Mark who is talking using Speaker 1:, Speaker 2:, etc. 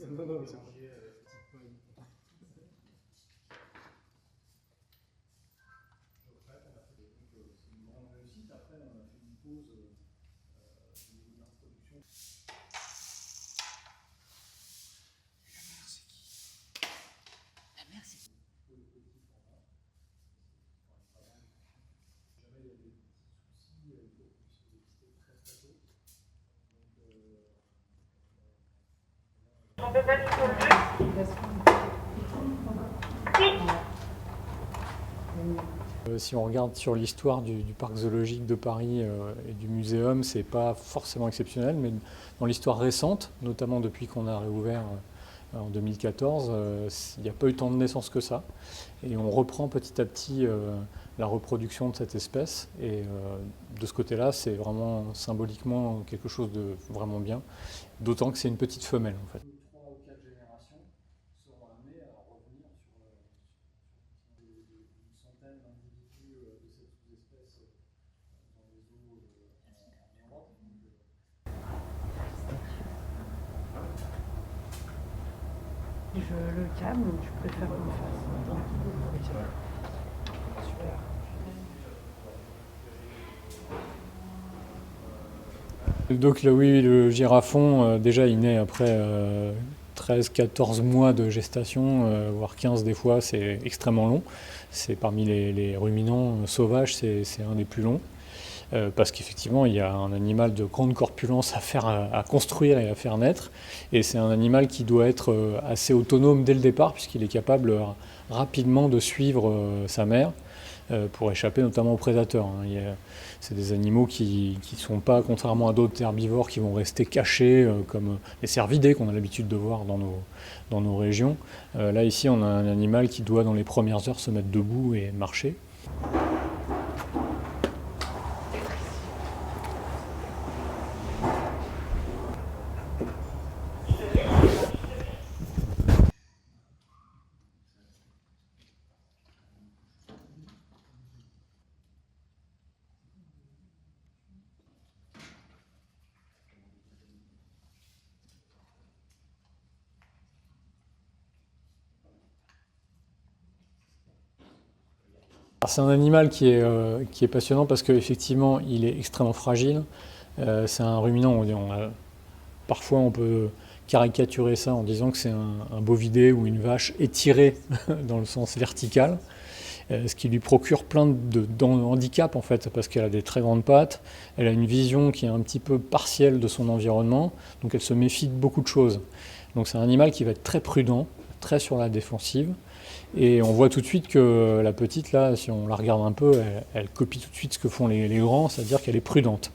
Speaker 1: Non, non, c'est une grande réussite. Après, on a fait une pause au niveau de la reproduction.
Speaker 2: La mère, c'est qui?
Speaker 1: Pour le petit format. Jamais il y a des petits soucis, il faut qu'on puisse les dépister très très tôt.
Speaker 3: On peut passer sur le jeu.
Speaker 4: Si on regarde sur l'histoire du parc zoologique de Paris et du muséum, c'est pas forcément exceptionnel, mais dans l'histoire récente, notamment depuis qu'on a réouvert en 2014, il n'y a pas eu tant de naissances que ça. Et on reprend petit à petit la reproduction de cette espèce. Et de ce côté-là, c'est vraiment symboliquement quelque chose de vraiment bien, d'autant que c'est une petite femelle en fait.
Speaker 1: 3 ou 4 générations seront amenées à revenir sur une centaine d'individus de cette sous-espèce dans les zoos en Europe.
Speaker 2: Je le calme, je préfère qu'on le fasse.
Speaker 4: Donc là, oui, le girafon, déjà, il naît après 13-14 mois de gestation, voire 15 des fois, c'est extrêmement long. C'est parmi les ruminants sauvages, c'est un des plus longs. Parce qu'effectivement, il y a un animal de grande corpulence à construire et à faire naître. Et c'est un animal qui doit être assez autonome dès le départ, puisqu'il est capable rapidement de suivre sa mère pour échapper notamment aux prédateurs. C'est des animaux qui ne sont pas, contrairement à d'autres herbivores, qui vont rester cachés, comme les cervidés qu'on a l'habitude de voir dans nos régions. Là, ici, on a un animal qui doit, dans les premières heures, se mettre debout et marcher. C'est un animal qui est passionnant parce qu'effectivement, il est extrêmement fragile. C'est un ruminant, parfois on peut caricaturer ça en disant que c'est un bovidé ou une vache étirée dans le sens vertical, ce qui lui procure plein de handicaps en fait, parce qu'elle a des très grandes pattes, elle a une vision qui est un petit peu partielle de son environnement, donc elle se méfie de beaucoup de choses. Donc c'est un animal qui va être très prudent, très sur la défensive. Et on voit tout de suite que la petite, là, si on la regarde un peu, elle copie tout de suite ce que font les grands, c'est-à-dire qu'elle est prudente.